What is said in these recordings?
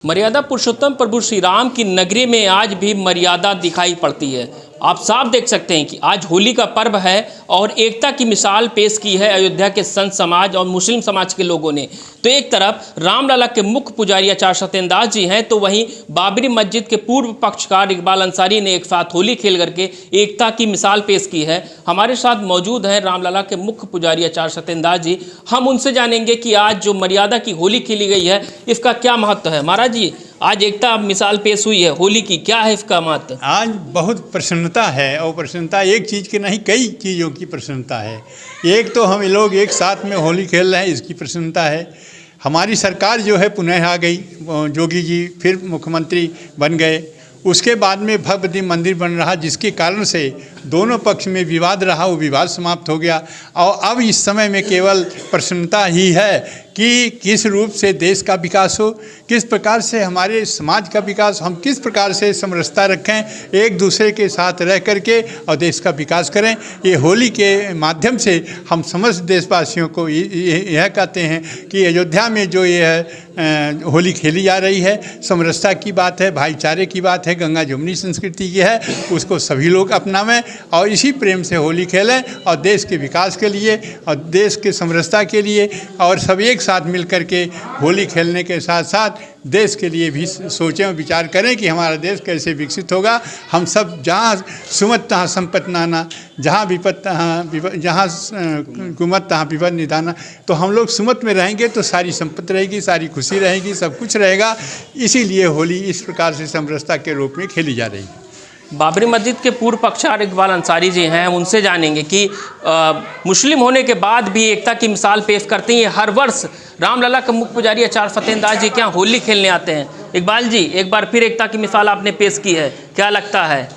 मर्यादा पुरुषोत्तम प्रभु श्री राम की नगरी में आज भी मर्यादा दिखाई पड़ती है। आप साफ देख सकते हैं कि आज होली का पर्व है और एकता की मिसाल पेश की है अयोध्या के संत समाज और मुस्लिम समाज के लोगों ने। तो एक तरफ रामलला के मुख्य पुजारी आचार्य सत्येंद्र दास जी हैं, तो वहीं बाबरी मस्जिद के पूर्व पक्षकार इकबाल अंसारी ने एक साथ होली खेल करके एकता की मिसाल पेश की है। हमारे साथ मौजूद हैं रामलला के मुख्य पुजारी आचार्य सत्येंद्र दास जी। हम उनसे जानेंगे कि आज जो मर्यादा की होली खेली गई है इसका क्या महत्व है। महाराज जी, आज एकता मिसाल पेश हुई है होली की, क्या है इसका महत्व? आज बहुत प्रसन्नता है और प्रसन्नता एक चीज़ की नहीं, कई चीज़ों की प्रसन्नता है। एक तो हम लोग एक साथ में होली खेल रहे हैं, इसकी प्रसन्नता है। हमारी सरकार जो है पुनः आ गई, जोगी जी फिर मुख्यमंत्री बन गए। उसके बाद में भव्य मंदिर बन रहा, जिसके कारण से दोनों पक्ष में विवाद रहा, वो विवाद समाप्त हो गया। और अब इस समय में केवल प्रसन्नता ही है कि किस रूप से देश का विकास हो, किस प्रकार से हमारे समाज का विकास, हम किस प्रकार से समरसता रखें, एक दूसरे के साथ रह करके और देश का विकास करें। ये होली के माध्यम से हम समस्त देशवासियों को यह कहते हैं कि अयोध्या में जो ये है होली खेली जा रही है, समरसता की बात है, भाईचारे की बात है, गंगा जमुनी संस्कृति की है, उसको सभी लोग अपनावें और इसी प्रेम से होली खेलें और देश के विकास के लिए और देश के समरसता के लिए और सब एक साथ मिल कर के होली खेलने के साथ साथ देश के लिए भी सोचें और विचार करें कि हमारा देश कैसे विकसित होगा। हम सब जहाँ सुमत तहाँ संपत नाना, जहाँ विपत जहाँ कुमत तहाँ विपद निदाना। तो हम लोग सुमत में रहेंगे तो सारी संपत्ति रहेगी, सारी खुशी रहेगी, सब कुछ रहेगा। इसीलिए होली इस प्रकार से समरसता के रूप में खेली जा रही है। बाबरी मस्जिद के पूर्व पक्षकार इकबाल अंसारी जी हैं, उनसे जानेंगे कि मुस्लिम होने के बाद भी एकता की मिसाल पेश करती हैं। हर वर्ष रामलला के मुख्य पुजारी आचार्य सत्येंद्र दास जी के यहाँ होली खेलने आते हैं। इकबाल जी, एक बार फिर एकता की मिसाल आपने पेश की है, क्या लगता है?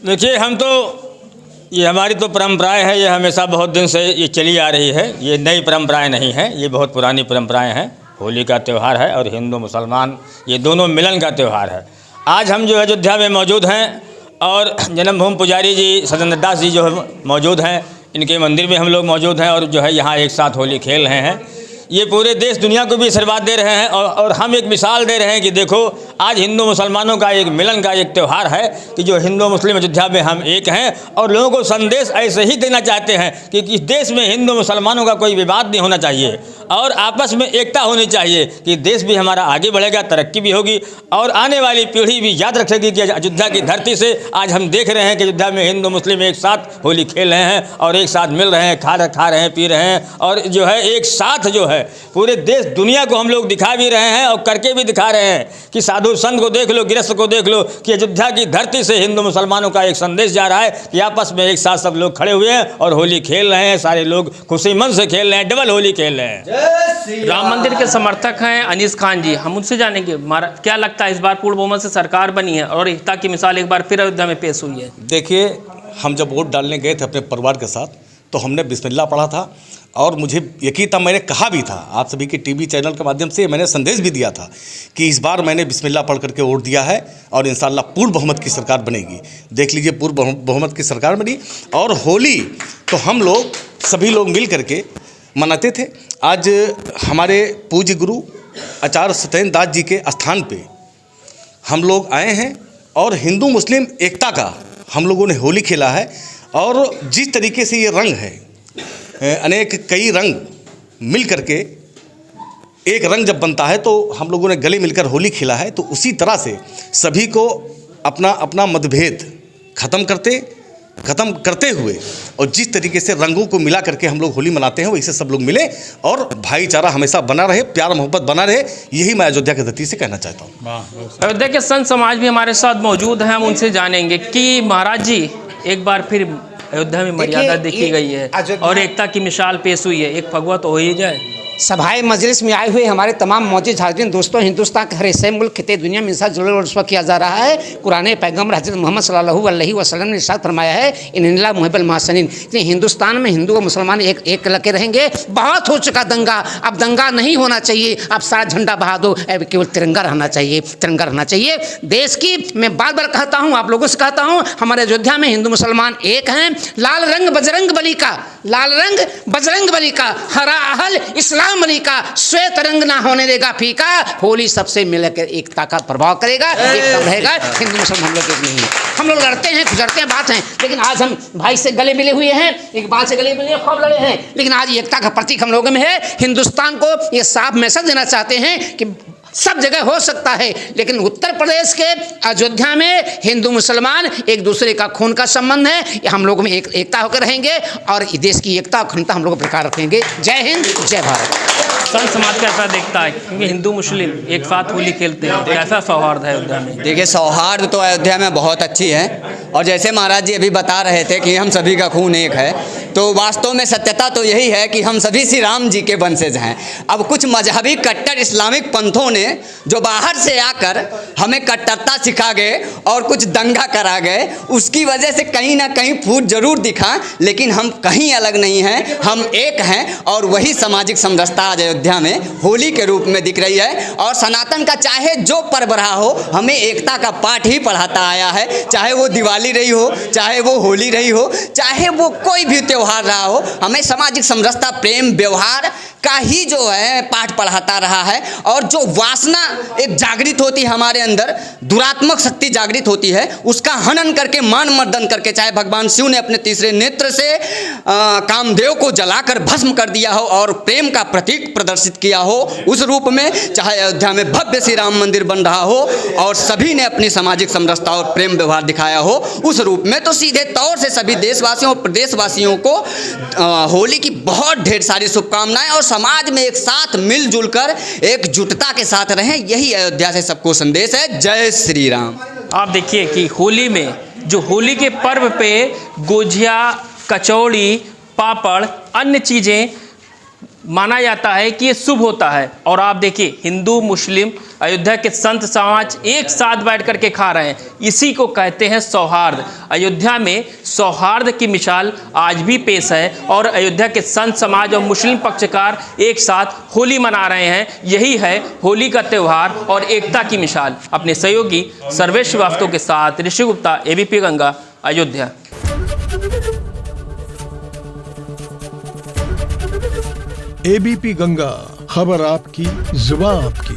देखिए, हम तो ये हमारी तो परंपराएं है, ये हमेशा बहुत दिन से ये चली आ रही है। ये नई परंपराएं नहीं हैं, ये बहुत पुरानी परंपराएं हैं। होली का त्यौहार है और हिंदू मुसलमान ये दोनों मिलन का त्यौहार है। आज हम जो है अयोध्या में मौजूद हैं और जन्मभूमि पुजारी जी सत्येंद्र दास जी जो है मौजूद हैं, इनके मंदिर में हम लोग मौजूद हैं और जो है यहाँ एक साथ होली खेल रहे हैं। ये पूरे देश दुनिया को भी आशीर्वाद दे रहे हैं और हम एक मिसाल दे रहे हैं कि देखो, आज हिंदू मुसलमानों का एक मिलन का एक त्यौहार है कि जो हिंदू मुस्लिम अयोध्या में हम एक हैं और लोगों को संदेश ऐसे ही देना चाहते हैं कि इस देश में हिंदू मुसलमानों का कोई विवाद नहीं होना चाहिए और आपस में एकता होनी चाहिए कि देश भी हमारा आगे बढ़ेगा, तरक्की भी होगी और आने वाली पीढ़ी भी याद रखेगी कि अयोध्या की धरती से आज हम देख रहे हैं कि अयोध्या में हिंदू मुस्लिम एक साथ होली खेल रहे हैं और एक साथ मिल रहे हैं, खा रहे हैं, पी रहे हैं और जो है एक साथ जो है पूरे देश दुनिया को हम लोग दिखा भी रहे हैं और करके भी दिखा रहे हैं कि साधु संत को देख लो, गृहस्थ को देख लो कि अयोध्या की धरती से हिंदू मुसलमानों का एक संदेश जा रहा है कि आपस में एक साथ सब लोग खड़े हुए हैं और होली खेल रहे हैं। सारे लोग खुशी मन से खेल रहे हैं, डबल होली खेल रहे हैं। राम मंदिर के समर्थक हैं अनीस खान जी, हम उनसे जानेंगे क्या लगता है इस बार पूर्ण बहुमत से सरकार बनी है और एकता की मिसाल एक बार फिर अयोध्या में पेश हुई है। देखिए, हम जब वोट डालने गए थे अपने परिवार के साथ तो हमने बिस्मिल्लाह पढ़ा था और मुझे यकीन था, मैंने कहा भी था, आप सभी के टीवी चैनल के माध्यम से मैंने संदेश भी दिया था कि इस बार मैंने बिस्मिल्लाह पढ़ करके वोट दिया है और इंशाल्लाह पूर्ण बहुमत की सरकार बनेगी। देख लीजिए, पूर्ण बहुमत की सरकार बनी और होली तो हम लोग सभी लोग मिल करके मनाते थे। आज हमारे पूज्य गुरु आचार्य सत्येंद्र दास जी के स्थान पे हम लोग आए हैं और हिंदू मुस्लिम एकता का हम लोगों ने होली खेला है और जिस तरीके से ये रंग है, अनेक कई रंग मिल करके एक रंग जब बनता है तो हम लोगों ने गले मिलकर होली खेला है। तो उसी तरह से सभी को अपना अपना मतभेद ख़त्म करते हुए और जिस तरीके से रंगों को मिला करके हम लोग होली मनाते हैं वैसे सब लोग मिले और भाईचारा हमेशा बना रहे, प्यार मोहब्बत बना रहे, यही मैं अयोध्या की धरती से कहना चाहता हूँ। अयोध्या के संत समाज भी हमारे साथ मौजूद हैं, हम उनसे जानेंगे कि महाराज जी, एक बार फिर अयोध्या में मर्यादा देखी गई है और एकता की मिसाल पेश हुई है, एक फगवा तो हो ही जाए। सभाए मजलिस में आए हुए हमारे तमाम मौजूद हाज़रीन दोस्तों, हिंदुस्तान के हर हिस्से मुल्क खिते दुनिया में इंसान जरूर रुस्वा किया जा रहा है। कुरान पैगम्बर हज़रत मोहम्मद सल्लल्लाहु अलैहि वसल्लम ने इरशाद फरमाया है, इन्निल्लाह मुहिब्बुल मुहसिनीन। हिंदुस्तान में हिंदू और मुसलमान एक लगे रहेंगे। बहुत हो चुका दंगा, अब दंगा नहीं होना चाहिए। अब सारा झंडा बहा दो, अब केवल तिरंगा रहना चाहिए, तिरंगा रहना चाहिए देश की। मैं बार बार कहता हूँ, आप लोगों से कहता हूँ, हमारे अयोध्या में हिंदू मुसलमान एक हैं। लाल रंग बजरंग बली का लाल रंग बजरंग बली का, हरा अहल इस्लाम अली का, श्वेत रंग ना होने देगा फीका, होली सबसे मिलकर एकता का प्रभाव करेगा, एकता रहेगा। हिंदू मुसलमान हम लोग एक नहीं है, हम लोग लड़ते हैं गुजरते हैं बात हैं, लेकिन आज हम भाई से गले मिले हुए हैं, इकबाल से गले मिले खूब लड़े हैं, लेकिन आज एकता का प्रतीक हम लोगों में है। हिंदुस्तान को ये साफ मैसेज देना चाहते हैं कि सब जगह हो सकता है, लेकिन उत्तर प्रदेश के अयोध्या में हिंदू मुसलमान एक दूसरे का खून का संबंध है, हम लोग में एकता होकर रहेंगे और देश की एकता और अखंडता हम लोग बरकरार रखेंगे। जय हिंद, जय भारत। संत समाज कैसा देखता है, क्योंकि हिंदू मुस्लिम एक साथ होली खेलते हैं, कैसा सौहार्द है अयोध्या में? देखिए, सौहार्द तो अयोध्या में बहुत अच्छी है, और जैसे महाराज जी अभी बता रहे थे कि हम सभी का खून एक है, तो वास्तव में सत्यता तो यही है कि हम सभी श्री राम जी के वंशज हैं। अब कुछ मजहबी कट्टर इस्लामिक पंथों ने जो बाहर से आकर हमें कट्टरता सिखा गए और कुछ दंगा करा गए, उसकी वजह से कहीं ना कहीं फूट जरूर दिखा, लेकिन हम कहीं अलग नहीं हैं, हम एक हैं। और वही सामाजिक समरसता आज अयोध्या में होली के रूप में दिख रही है। और सनातन का चाहे जो पर्व रहा हो, हमें एकता का पाठ ही पढ़ाता आया है, चाहे वो दिवाली रही हो, चाहे वो होली रही हो, चाहे वो कोई भी त्यौहार रहा हो, हमें सामाजिक समरसता, प्रेम, व्यवहार का ही जो है पाठ पढ़ाता रहा है। और जो वासना एक जागृत होती है हमारे अंदर, दुरात्मक शक्ति जागृत होती है, उसका हनन करके, मान मर्दन करके, चाहे भगवान शिव ने अपने तीसरे नेत्र से कामदेव को जलाकर भस्म कर दिया हो और प्रेम का प्रतीक प्रदर्शित किया हो उस रूप में, चाहे अयोध्या में भव्य श्री राम मंदिर बन रहा हो और सभी ने अपनी सामाजिक समरसता और प्रेम व्यवहार दिखाया हो उस रूप में, तो सीधे तौर से सभी देशवासियों और प्रदेशवासियों को होली की बहुत ढेर सारी शुभकामनाएं, और समाज में एक साथ मिलजुल कर एकजुटता के साथ रहें, यही अयोध्या से सबको संदेश है। जय श्री राम। आप देखिए कि होली में, जो होली के पर्व पे गुजिया, कचौड़ी, पापड़, अन्य चीज़ें माना जाता है कि ये शुभ होता है, और आप देखिए हिंदू मुस्लिम अयोध्या के संत समाज एक साथ बैठ कर के खा रहे हैं, इसी को कहते हैं सौहार्द। अयोध्या में सौहार्द की मिसाल आज भी पेश है, और अयोध्या के संत समाज और मुस्लिम पक्षकार एक साथ होली मना रहे हैं, यही है होली का त्यौहार और एकता की मिसाल। अपने सहयोगी सर्वेश श्रीवास्तव के साथ ऋषि गुप्ता, एबीपी गंगा, अयोध्या। एबीपी गंगा, खबर आपकी, जुबान आपकी।